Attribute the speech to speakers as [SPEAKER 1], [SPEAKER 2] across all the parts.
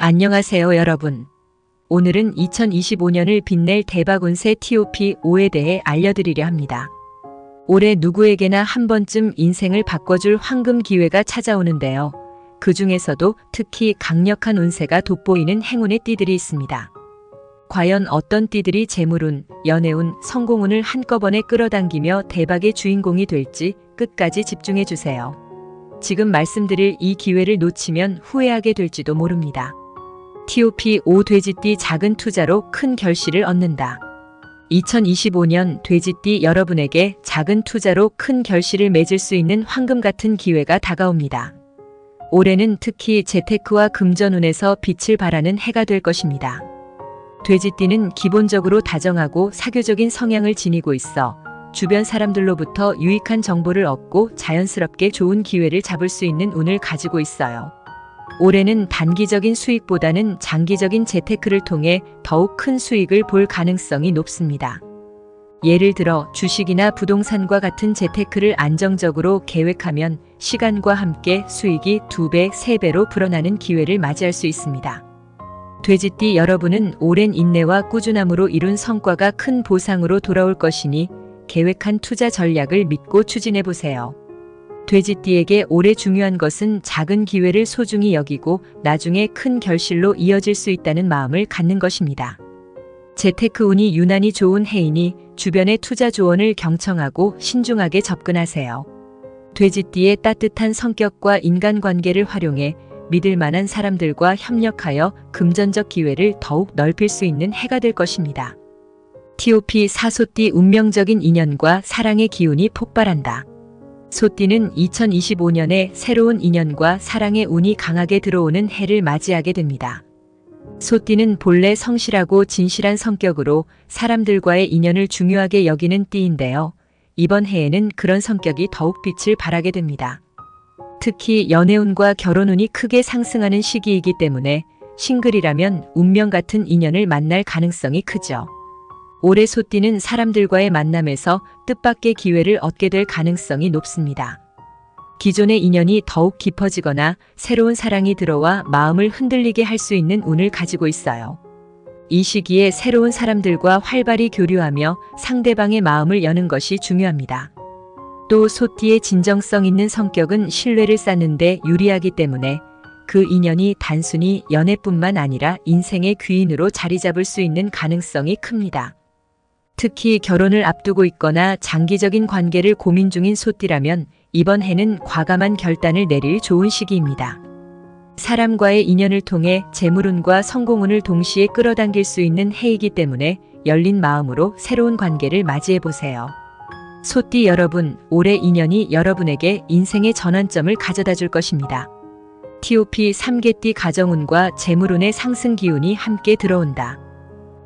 [SPEAKER 1] 안녕하세요 여러분. 오늘은 2025년을 빛낼 대박 운세 TOP5에 대해 알려드리려 합니다. 올해 누구에게나 한 번쯤 인생을 바꿔줄 황금 기회가 찾아오는데요. 그 중에서도 특히 강력한 운세가 돋보이는 행운의 띠들이 있습니다. 과연 어떤 띠들이 재물운, 연애운, 성공운을 한꺼번에 끌어당기며 대박의 주인공이 될지 끝까지 집중해주세요. 지금 말씀드릴 이 기회를 놓치면 후회하게 될지도 모릅니다. TOP5 돼지띠 작은 투자로 큰 결실을 얻는다. 2025년 돼지띠 여러분에게 작은 투자로 큰 결실을 맺을 수 있는 황금 같은 기회가 다가옵니다. 올해는 특히 재테크와 금전운에서 빛을 발하는 해가 될 것입니다. 돼지띠는 기본적으로 다정하고 사교적인 성향을 지니고 있어 주변 사람들로부터 유익한 정보를 얻고 자연스럽게 좋은 기회를 잡을 수 있는 운을 가지고 있어요. 올해는 단기적인 수익보다는 장기적인 재테크를 통해 더욱 큰 수익을 볼 가능성이 높습니다. 예를 들어 주식이나 부동산과 같은 재테크를 안정적으로 계획하면 시간과 함께 수익이 2배, 3배로 불어나는 기회를 맞이할 수 있습니다. 돼지띠 여러분은 오랜 인내와 꾸준함으로 이룬 성과가 큰 보상으로 돌아올 것이니 계획한 투자 전략을 믿고 추진해보세요. 돼지띠에게 올해 중요한 것은 작은 기회를 소중히 여기고 나중에 큰 결실로 이어질 수 있다는 마음을 갖는 것입니다. 재테크 운이 유난히 좋은 해이니 주변의 투자 조언을 경청하고 신중하게 접근하세요. 돼지띠의 따뜻한 성격과 인간관계를 활용해 믿을 만한 사람들과 협력하여 금전적 기회를 더욱 넓힐 수 있는 해가 될 것입니다. TOP4 소띠 운명적인 인연과 사랑의 기운이 폭발한다. 소띠는 2025년에 새로운 인연과 사랑의 운이 강하게 들어오는 해를 맞이하게 됩니다. 소띠는 본래 성실하고 진실한 성격으로 사람들과의 인연을 중요하게 여기는 띠인데요. 이번 해에는 그런 성격이 더욱 빛을 발하게 됩니다. 특히 연애운과 결혼운이 크게 상승하는 시기이기 때문에 싱글이라면 운명 같은 인연을 만날 가능성이 크죠. 올해 소띠는 사람들과의 만남에서 뜻밖의 기회를 얻게 될 가능성이 높습니다. 기존의 인연이 더욱 깊어지거나 새로운 사랑이 들어와 마음을 흔들리게 할 수 있는 운을 가지고 있어요. 이 시기에 새로운 사람들과 활발히 교류하며 상대방의 마음을 여는 것이 중요합니다. 또 소띠의 진정성 있는 성격은 신뢰를 쌓는 데 유리하기 때문에 그 인연이 단순히 연애뿐만 아니라 인생의 귀인으로 자리 잡을 수 있는 가능성이 큽니다. 특히 결혼을 앞두고 있거나 장기적인 관계를 고민 중인 소띠라면 이번 해는 과감한 결단을 내릴 좋은 시기입니다. 사람과의 인연을 통해 재물운과 성공운을 동시에 끌어당길 수 있는 해이기 때문에 열린 마음으로 새로운 관계를 맞이해보세요. 소띠 여러분, 올해 인연이 여러분에게 인생의 전환점을 가져다 줄 것입니다. TOP 3개띠 가정운과 재물운의 상승 기운이 함께 들어온다.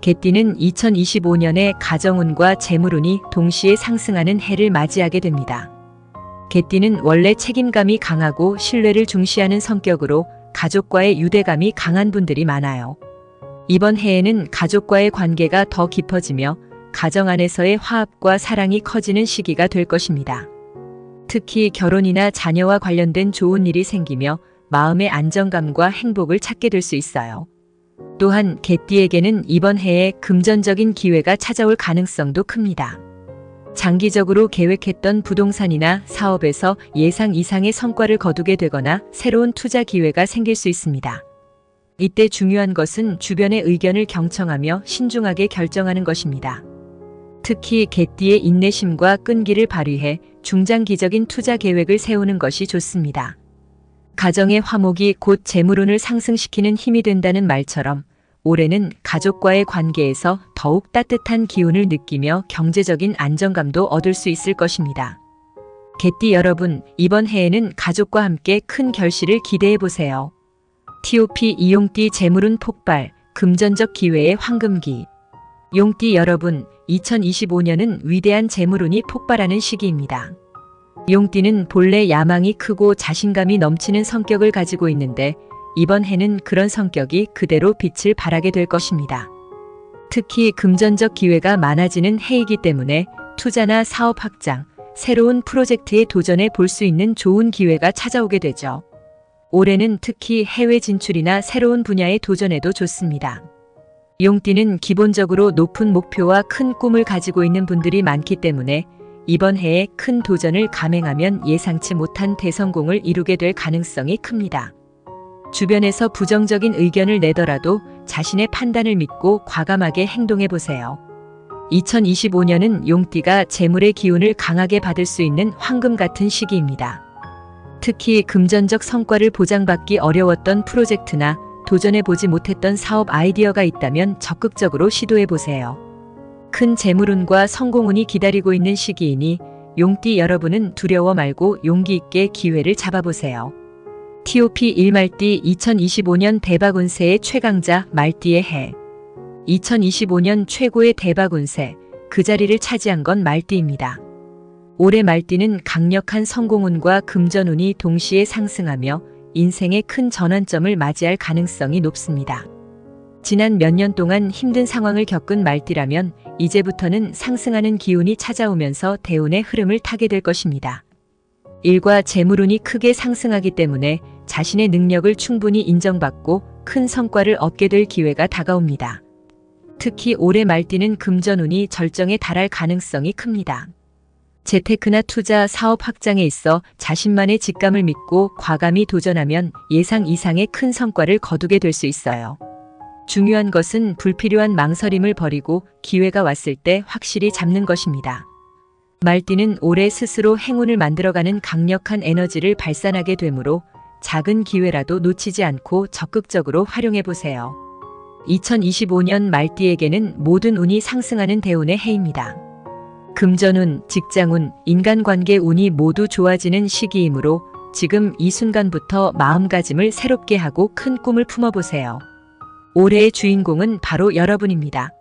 [SPEAKER 1] 개띠는 2025년에 가정운과 재물운이 동시에 상승하는 해를 맞이하게 됩니다. 개띠는 원래 책임감이 강하고 신뢰를 중시하는 성격으로 가족과의 유대감이 강한 분들이 많아요. 이번 해에는 가족과의 관계가 더 깊어지며 가정 안에서의 화합과 사랑이 커지는 시기가 될 것입니다. 특히 결혼이나 자녀와 관련된 좋은 일이 생기며 마음의 안정감과 행복을 찾게 될 수 있어요. 또한 개띠에게는 이번 해에 금전적인 기회가 찾아올 가능성도 큽니다. 장기적으로 계획했던 부동산이나 사업에서 예상 이상의 성과를 거두게 되거나 새로운 투자 기회가 생길 수 있습니다. 이때 중요한 것은 주변의 의견을 경청하며 신중하게 결정하는 것입니다. 특히 개띠의 인내심과 끈기를 발휘해 중장기적인 투자 계획을 세우는 것이 좋습니다. 가정의 화목이 곧 재물운을 상승시키는 힘이 된다는 말처럼 올해는 가족과의 관계에서 더욱 따뜻한 기운을 느끼며 경제적인 안정감도 얻을 수 있을 것입니다. 개띠 여러분, 이번 해에는 가족과 함께 큰 결실을 기대해보세요. TOP 이용띠 재물운 폭발, 금전적 기회의 황금기. 용띠 여러분, 2025년은 위대한 재물운이 폭발하는 시기입니다. 용띠는 본래 야망이 크고 자신감이 넘치는 성격을 가지고 있는데 이번 해는 그런 성격이 그대로 빛을 발하게 될 것입니다. 특히 금전적 기회가 많아지는 해이기 때문에 투자나 사업 확장, 새로운 프로젝트에 도전해 볼 수 있는 좋은 기회가 찾아오게 되죠. 올해는 특히 해외 진출이나 새로운 분야에 도전해도 좋습니다. 용띠는 기본적으로 높은 목표와 큰 꿈을 가지고 있는 분들이 많기 때문에 이번 해에 큰 도전을 감행하면 예상치 못한 대성공을 이루게 될 가능성이 큽니다. 주변에서 부정적인 의견을 내더라도 자신의 판단을 믿고 과감하게 행동해 보세요. 2025년은 용띠가 재물의 기운을 강하게 받을 수 있는 황금 같은 시기입니다. 특히 금전적 성과를 보장받기 어려웠던 프로젝트나 도전해보지 못했던 사업 아이디어가 있다면 적극적으로 시도해보세요. 큰 재물운과 성공운이 기다리고 있는 시기이니 용띠 여러분은 두려워 말고 용기 있게 기회를 잡아보세요. TOP 1말띠 2025년 대박운세의 최강자 말띠의 해. 2025년 최고의 대박운세, 그 자리를 차지한 건 말띠입니다. 올해 말띠는 강력한 성공운과 금전운이 동시에 상승하며 인생의 큰 전환점을 맞이할 가능성이 높습니다. 지난 몇 년 동안 힘든 상황을 겪은 말띠라면 이제부터는 상승하는 기운이 찾아오면서 대운의 흐름을 타게 될 것입니다. 일과 재물운이 크게 상승하기 때문에 자신의 능력을 충분히 인정받고 큰 성과를 얻게 될 기회가 다가옵니다. 특히 올해 말띠는 금전운이 절정에 달할 가능성이 큽니다. 재테크나 투자, 사업 확장에 있어 자신만의 직감을 믿고 과감히 도전하면 예상 이상의 큰 성과를 거두게 될 수 있어요. 중요한 것은 불필요한 망설임을 버리고 기회가 왔을 때 확실히 잡는 것입니다. 말띠는 올해 스스로 행운을 만들어가는 강력한 에너지를 발산하게 되므로 작은 기회라도 놓치지 않고 적극적으로 활용해보세요. 2025년 말띠에게는 모든 운이 상승하는 대운의 해입니다. 금전운, 직장운, 인간관계 운이 모두 좋아지는 시기이므로 지금 이 순간부터 마음가짐을 새롭게 하고 큰 꿈을 품어보세요. 올해의 주인공은 바로 여러분입니다.